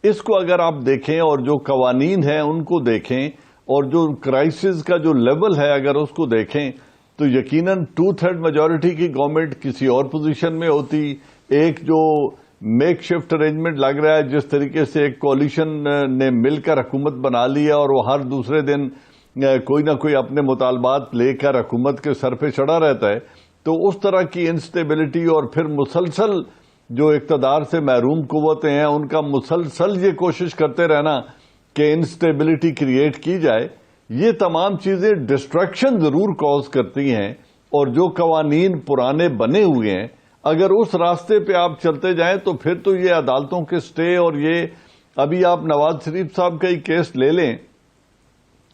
اس کو اگر آپ دیکھیں اور جو قوانین ہیں ان کو دیکھیں اور جو کرائسس کا جو لیول ہے اگر اس کو دیکھیں تو یقیناً 2/3 میجورٹی کی گورنمنٹ کسی اور پوزیشن میں ہوتی. ایک جو میک شفٹ ارینجمنٹ لگ رہا ہے جس طریقے سے ایک کولیشن نے مل کر حکومت بنا لی ہے اور وہ ہر دوسرے دن کوئی نہ کوئی اپنے مطالبات لے کر حکومت کے سر پہ چڑھا رہتا ہے, تو اس طرح کی انسٹیبلٹی اور پھر مسلسل جو اقتدار سے محروم قوتیں ہیں ان کا مسلسل یہ کوشش کرتے رہنا کہ انسٹیبلٹی کریٹ کی جائے, یہ تمام چیزیں ڈسٹریکشن ضرور کاز کرتی ہیں. اور جو قوانین پرانے بنے ہوئے ہیں اگر اس راستے پہ آپ چلتے جائیں تو پھر تو یہ عدالتوں کے سٹے, اور یہ ابھی آپ نواز شریف صاحب کا ہی کیس لے لیں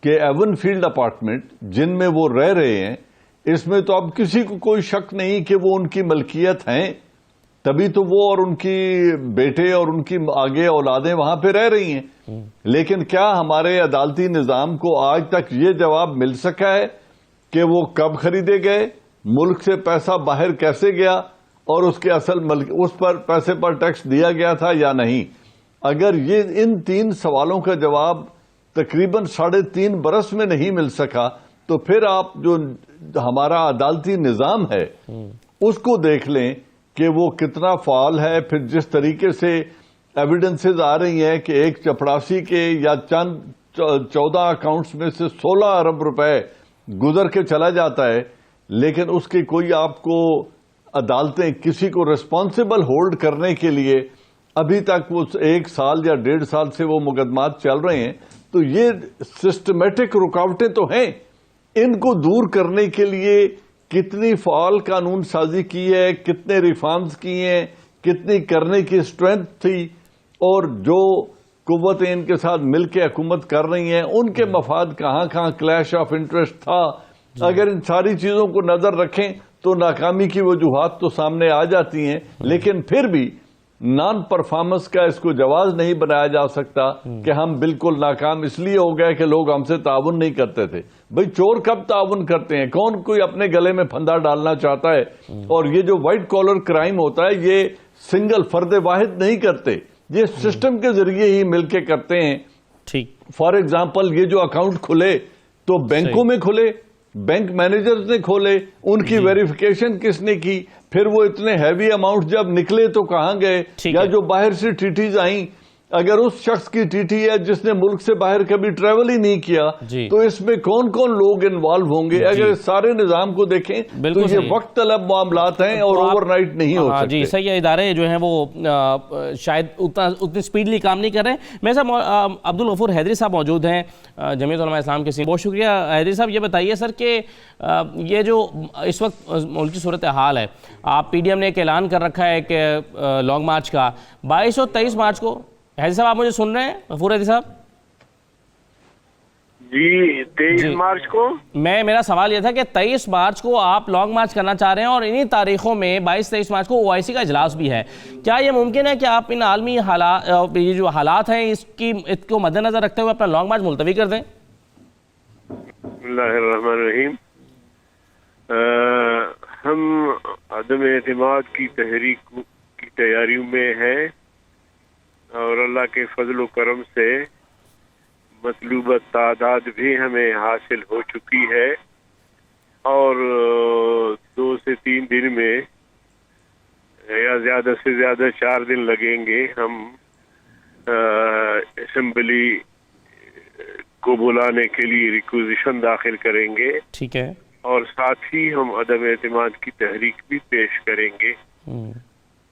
کہ ایون فیلڈ اپارٹمنٹ جن میں وہ رہ رہے ہیں اس میں تو اب کسی کو کوئی شک نہیں کہ وہ ان کی ملکیت ہیں, تبھی تو وہ اور ان کی بیٹے اور ان کی آگے اولادیں وہاں پہ رہ رہی ہیں. لیکن کیا ہمارے عدالتی نظام کو آج تک یہ جواب مل سکا ہے کہ وہ کب خریدے گئے, ملک سے پیسہ باہر کیسے گیا اور اس کے اس پر پیسے پر ٹیکس دیا گیا تھا یا نہیں؟ اگر یہ ان 3 سوالوں کا جواب تقریباً 3.5 برس میں نہیں مل سکا تو پھر آپ جو ہمارا عدالتی نظام ہے اس کو دیکھ لیں کہ وہ کتنا فعال ہے. پھر جس طریقے سے ایویڈنسز آ رہی ہیں کہ ایک چپڑاسی کے یا چند 14 اکاؤنٹس میں سے 16 ارب روپے گزر کے چلا جاتا ہے, لیکن اس کی کوئی آپ کو عدالتیں کسی کو ریسپانسبل ہولڈ کرنے کے لیے ابھی تک وہ 1 سال یا 1.5 سال سے وہ مقدمات چل رہے ہیں. تو یہ سسٹمیٹک رکاوٹیں تو ہیں, ان کو دور کرنے کے لیے کتنی فعال قانون سازی کی ہے, کتنے ریفارمز کیے ہیں, کتنی کرنے کی اسٹرینتھ تھی, اور جو قوتیں ان کے ساتھ مل کے حکومت کر رہی ہیں ان کے مفاد کہاں کلیش آف انٹرسٹ تھا. اگر ان ساری چیزوں کو نظر رکھیں تو ناکامی کی وجوہات تو سامنے آ جاتی ہیں, لیکن پھر بھی نان پرفارمنس کا اس کو جواز نہیں بنایا جا سکتا کہ ہم بالکل ناکام اس لیے ہو گئے کہ لوگ ہم سے تعاون نہیں کرتے تھے. بھئی چور کب تعاون کرتے ہیں؟ کون کوئی اپنے گلے میں پھندا ڈالنا چاہتا ہے؟ اور یہ جو وائٹ کالر کرائم ہوتا ہے یہ سنگل فرد واحد نہیں کرتے, یہ سسٹم کے ذریعے ہی مل کے کرتے ہیں. فار ایگزامپل یہ جو اکاؤنٹ کھلے تو بینکوں میں کھلے, بینک مینیجرز نے کھولے, ان کی ویریفیکیشن کس نے کی, پھر وہ اتنے ہیوی اماؤنٹ جب نکلے تو کہاں گئے, یا جو باہر سے ٹیٹیز آئیں اگر اس شخص کی ٹیٹی ہے جس نے ملک سے باہر کبھی ٹریول ہی نہیں کیا تو اس میں کون کون لوگ انوالو ہوں گے؟ اگر اس سارے نظام کو دیکھیں تو یہ وقت طلب معاملات ہیں اور اوور نائٹ نہیں ہو سکتے. جی صحیح ہے, ادارے جو ہیں وہ شاید اتنی سپیڈلی کام نہیں کر رہے ہیں. میرے صاحب عبدالغفور حیدری صاحب موجود ہیں جمعیت علماء اسلام کے. بہت شکریہ حیدری صاحب. یہ بتائیے سر کہ یہ جو اس وقت ملکی صورتحال ہے, آپ پی ڈی ایم نے ایک اعلان کر رکھا ہے کہ لانگ مارچ کا 22 اور 23 مارچ کو. حیدری صاحب آپ مجھے سن رہے ہیں؟ غفور حیدری صاحب جی 23 مارچ کو میرا سوال یہ تھا کہ 23 مارچ کو آپ لانگ مارچ کرنا چاہ رہے ہیں اور انہی تاریخوں میں 22-23 مارچ کو OIC کا اجلاس بھی ہے. کیا یہ ممکن ہے کہ آپ ان عالمی یہ جو حالات ہیں اس کو مد نظر رکھتے ہوئے اپنا لانگ مارچ ملتوی کر دیں؟ بسم اللہ الرحمن الرحیم. ہم عدم اعتماد کی تحریک کی تیاریوں میں ہیں اور اللہ کے فضل و کرم سے مطلوبہ تعداد بھی ہمیں حاصل ہو چکی ہے اور 2 سے 3 دن میں یا زیادہ سے زیادہ 4 دن لگیں گے ہم اسمبلی کو بلانے کے لیے ریکوزیشن داخل کریں گے، ٹھیک ہے، اور ساتھ ہی ہم عدم اعتماد کی تحریک بھی پیش کریں گے۔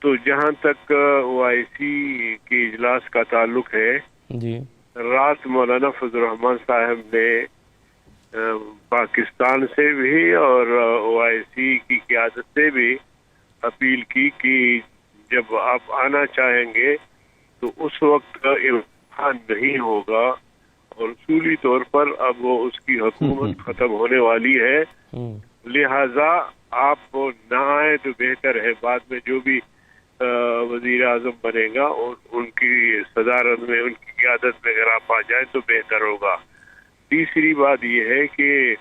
تو جہاں تک OIC کے اجلاس کا تعلق ہے، جی رات مولانا فضل الرحمان صاحب نے پاکستان سے بھی اور OIC کی قیادت سے بھی اپیل کی کہ جب آپ آنا چاہیں گے تو اس وقت کا امتحان نہیں ہوگا، اور اصولی طور پر اب وہ اس کی حکومت ختم ہونے والی ہے، لہذا آپ نہ آئے تو بہتر ہے۔ بعد میں جو بھی وزیر اعظم بنے گا اور ان کی صدارت میں، ان کی قیادت میں اگر آپ آ جائیں تو بہتر ہوگا۔ تیسری بات یہ ہے کہ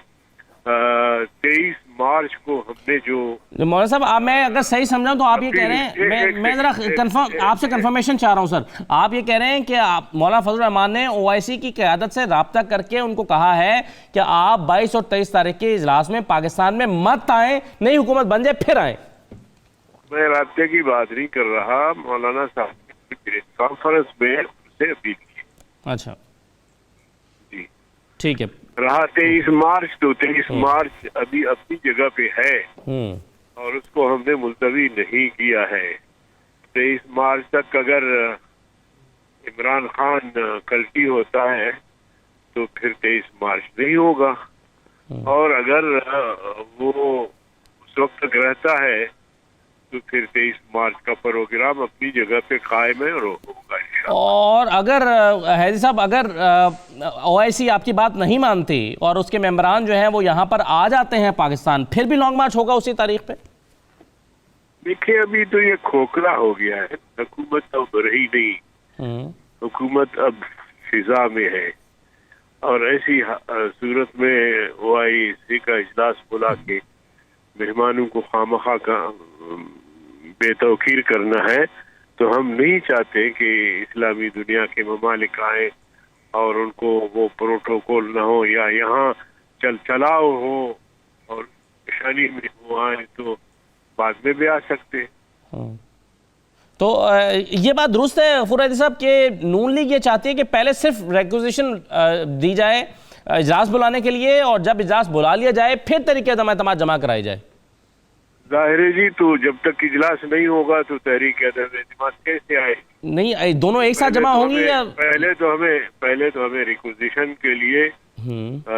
23 مارچ کو ہم نے جو مولانا صاحب، میں اگر صحیح سمجھاؤں تو آپ یہ کہہ رہے ہیں، میں ذرا آپ سے کنفرمیشن چاہ رہا ہوں سر، آپ یہ کہہ رہے ہیں کہ مولانا فضل الرحمان نے OIC کی قیادت سے رابطہ کر کے ان کو کہا ہے کہ آپ 22 اور 23 تاریخ کے اجلاس میں پاکستان میں مت آئیں، نئی حکومت بن جائے پھر آئیں۔ میں رابطے کی بات نہیں کر رہا، مولانا صاحب نے کانفرنس میں سے اپیل کی۔ اچھا جی ٹھیک ہے، رہا 23 مارچ تو 23 مارچ ابھی اپنی جگہ پہ ہے اور اس کو ہم نے ملتوی نہیں کیا ہے۔ 23 مارچ تک اگر عمران خان کلٹی ہوتا ہے تو پھر 23 مارچ نہیں ہوگا، اور اگر وہ اس وقت تک رہتا ہے تو پھر 23 مارچ کا پروگرام اپنی جگہ پہ قائم ہے اور ہوگا انشاءاللہ۔ اور اگر حیدی صاحب، اگر OIC آپ کی بات نہیں مانتی اور اس کے ممبران جو ہیں وہ یہاں پر آ جاتے ہیں پاکستان، پھر بھی لانگ مارچ ہوگا اسی تاریخ پہ؟ دیکھیں ابھی تو یہ کھوکھلا ہو گیا ہے، حکومت اب رہی نہیں، حکومت اب فضا میں ہے، اور ایسی صورت میں OIC کا اجلاس بلا کے مہمانوں کو خواہ کا بے توقیر کرنا ہے، تو ہم نہیں چاہتے کہ اسلامی دنیا کے ممالک آئیں اور ان کو وہ پروٹوکول نہ ہو یا یہاں چلاؤ ہو اور نشانی میں وہ آئیں تو بعد میں بھی آ سکتے۔ تو یہ بات درست ہے غفور حیدی صاحب کہ نون لیگ یہ چاہتی ہے کہ پہلے صرف ریکوزیشن دی جائے اجلاس بلانے کے لیے، اور جب اجلاس بلا لیا جائے پھر طریقے عدم اعتماد جمع کرائی جائے؟ ظاہر ہے جی، تو جب تک اجلاس نہیں ہوگا تو تحریک عدم اعتماد کیسے آئے؟ نہیں، دونوں ایک ساتھ جمع ہوں گی یا پہلے تو ہمیں ریکوزیشن کے لیے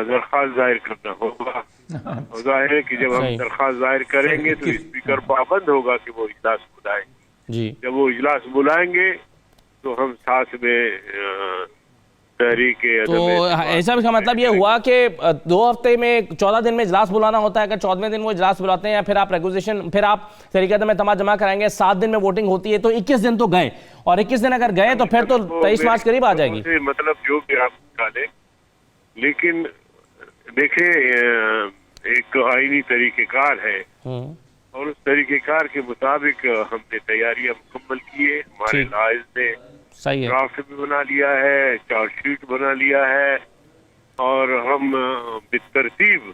درخواست ظاہر کرنا ہوگا، اور ظاہر ہے کہ جب ہم درخواست ظاہر کریں گے تو اسپیکر پابند ہوگا کہ وہ اجلاس بلائیں۔ جی جب وہ اجلاس بلائیں گے تو ہم ساتھ میں تحریک تو ایسا بھی کا مطلب یہ ہوا کہ 2 ہفتے میں 14 دن میں اجلاس بلانا ہوتا ہے، اگر 14ویں دن وہ اجلاس بلاتے ہیں یا پھر آپ ریکوزیشن، پھر آپ تحریک عدم اعتماد جمع کرائیں گے، 7 دن میں ووٹنگ ہوتی ہے، تو 21 دن تو گئے، اور 21 دن اگر گئے تو پھر تو 23 مارچ قریب آ جائے گی۔ مطلب جو بھی آپ نکالیں، لیکن دیکھیں ایک آئینی طریقہ کار ہے، اور اس طریقہ کار کے مطابق ہم نے تیاریاں مکمل کی ہے۔ ہمارے لائز نے صحیح ہے، ڈرافٹ بھی بنا لیا ہے، چارج شیٹ بنا لیا ہے، اور ہم بالترتیب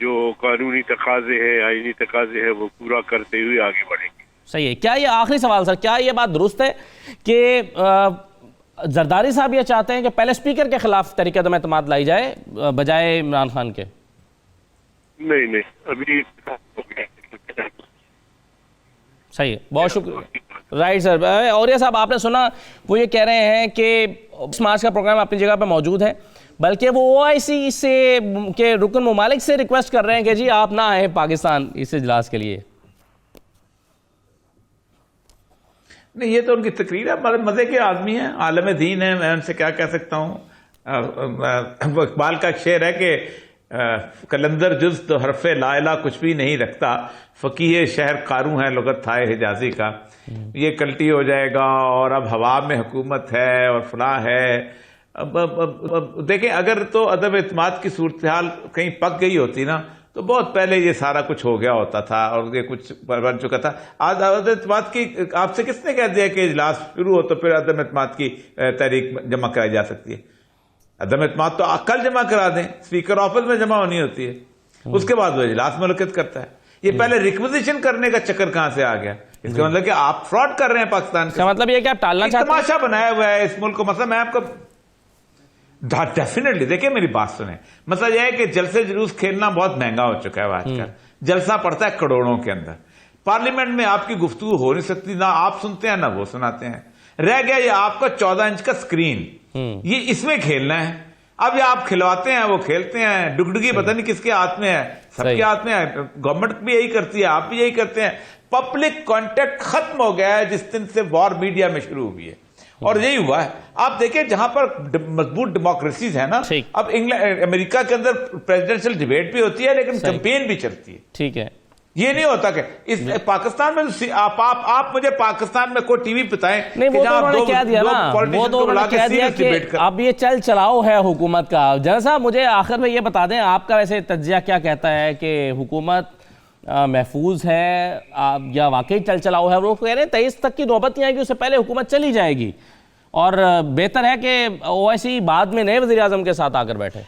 جو قانونی تقاضے ہیں، آئینی تقاضے ہیں، وہ پورا کرتے ہوئے آگے بڑھیں گے۔ صحیح ہے۔ کیا یہ آخری سوال سر، کیا یہ بات درست ہے کہ زرداری صاحب یہ چاہتے ہیں کہ پہلے اسپیکر کے خلاف تحریک عدم اعتماد لائی جائے بجائے عمران خان کے؟ نہیں، ابھی صحیح ہے، بہت شکریہ۔ رائٹ سر، اوریہ صاحب آپ نے سنا، وہ یہ کہہ رہے ہیں کہ 20 مارچ کا پروگرام اپنی جگہ پہ موجود ہے، بلکہ وہ OIC سے کے رکن ممالک سے ریکویسٹ کر رہے ہیں کہ جی آپ نہ آئیں پاکستان اس اجلاس کے لیے۔ نہیں، یہ تو ان کی تقریر ہے، بڑے مزے کے آدمی ہیں، عالم دین ہیں، میں ان سے کیا کہہ سکتا ہوں۔ اقبال کا ایک شعر ہے کہ کلندر جز تو حرف لا الہ کچھ بھی نہیں رکھتا، فقیہ شہر قاروں ہے لغت تھائے حجازی کا۔ یہ کلٹی ہو جائے گا اور اب ہوا میں حکومت ہے اور فلاں ہے۔ اب دیکھیں، اگر تو عدم اعتماد کی صورتحال کہیں پک گئی ہوتی نا تو بہت پہلے یہ سارا کچھ ہو گیا ہوتا تھا اور یہ کچھ بن چکا تھا۔ آج عدم اعتماد کی آپ سے کس نے کہہ دیا کہ اجلاس شروع ہو تو پھر عدم اعتماد کی تحریک جمع کرائی جا سکتی ہے؟ عدم اعتماد تو کل جمع کرا دیں، اسپیکر آفس میں جمع ہونی ہوتی ہے، اس کے بعد وہ اجلاس منعقد کرتا ہے۔ یہ پہلے ریکوزیشن کرنے کا چکر کہاں سے آ گیا؟ اس کا مطلب کہ آپ فراڈ کر رہے ہیں پاکستان اس کا مطلب یہ کہ آپ ٹالنا چاہتے ہیں؟ تماشا بنایا ہوا ہے اس ملک کو. مثلا میں آپ کو ڈیفینیٹلی دیکھیں میری بات سنیں, مسئلہ یہ ہے کہ جلسے جلوس کھیلنا بہت مہنگا ہو چکا ہے آج کل. جلسہ پڑتا ہے کروڑوں کے اندر. پارلیمنٹ میں آپ کی گفتگو ہو نہیں سکتی, نہ آپ سنتے ہیں نہ وہ سناتے ہیں. رہ گیا یہ آپ کا 14 انچ کا اسکرین, یہ اس میں کھیلنا ہے. اب یہ آپ کھلواتے ہیں, وہ کھیلتے ہیں. ڈگڈگی پتہ نہیں کس کے ہاتھ میں ہے, سب کے ہاتھ میں ہے. گورنمنٹ بھی یہی کرتی ہے, آپ بھی یہی کرتے ہیں. پبلک کانٹیکٹ ختم ہو گیا ہے جس دن سے وار میڈیا میں شروع ہوئی ہے, اور یہی ہوا ہے. آپ دیکھیں جہاں پر مضبوط ڈیموکریسیز ہیں نا, اب امریکہ کے اندر پریزیڈنشل ڈیبیٹ بھی ہوتی ہے لیکن کیمپین بھی چلتی ہے. ٹھیک ہے, یہ نہیں ہوتا کہ اس پاکستان میں آپ مجھے پاکستان میں کوئی ٹی وی بتائیں. نہیں وہ تو انہوں نے کہہ دیا نا, وہ تو انہوں نے کہہ دیا کہ اب یہ چل چلاؤ ہے حکومت کا. جنرل صاحب مجھے آخر میں یہ بتا دیں, آپ کا ویسے تجزیہ کیا کہتا ہے کہ حکومت محفوظ ہے یا واقعی چل چلاؤ ہے؟ وہ کہہ رہے ہیں 23 تک کی نوبت نہیں آئے گی, اس سے پہلے حکومت چلی جائے گی, اور بہتر ہے کہ اویسی بعد میں نئے وزیر اعظم کے ساتھ آ کر بیٹھے.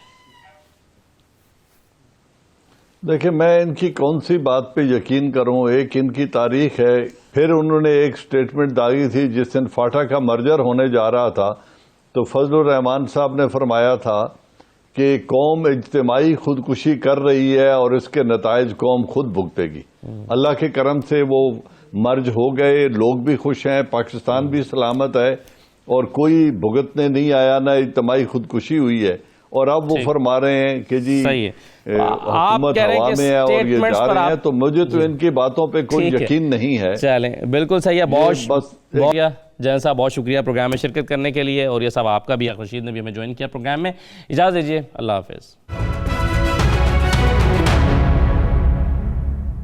دیکھیں میں ان کی کون سی بات پہ یقین کروں. ایک ان کی تاریخ ہے, پھر انہوں نے ایک سٹیٹمنٹ داغی تھی جس دن فاٹا کا مرجر ہونے جا رہا تھا, تو فضل الرحمان صاحب نے فرمایا تھا کہ قوم اجتماعی خودکشی کر رہی ہے اور اس کے نتائج قوم خود بھگتے گی. اللہ کے کرم سے وہ مرج ہو گئے, لوگ بھی خوش ہیں, پاکستان بھی سلامت ہے, اور کوئی بھگتنے نہیں آیا, نہ اجتماعی خودکشی ہوئی ہے. اور اب وہ فرما رہے ہیں کہ جی حکومت ہوا میں ہے اور یہ جا رہے ہیں, تو مجھے تو ان کی باتوں پہ کوئی یقین نہیں ہے. چلیں بالکل صحیح ہے. بہت جین صاحب بہت شکریہ پروگرام میں شرکت کرنے کے لیے, اور یہ صاحب آپ کا بھی, رشید نے بھی ہمیں جوائن کیا پروگرام میں. اجازت دیجیے, اللہ حافظ.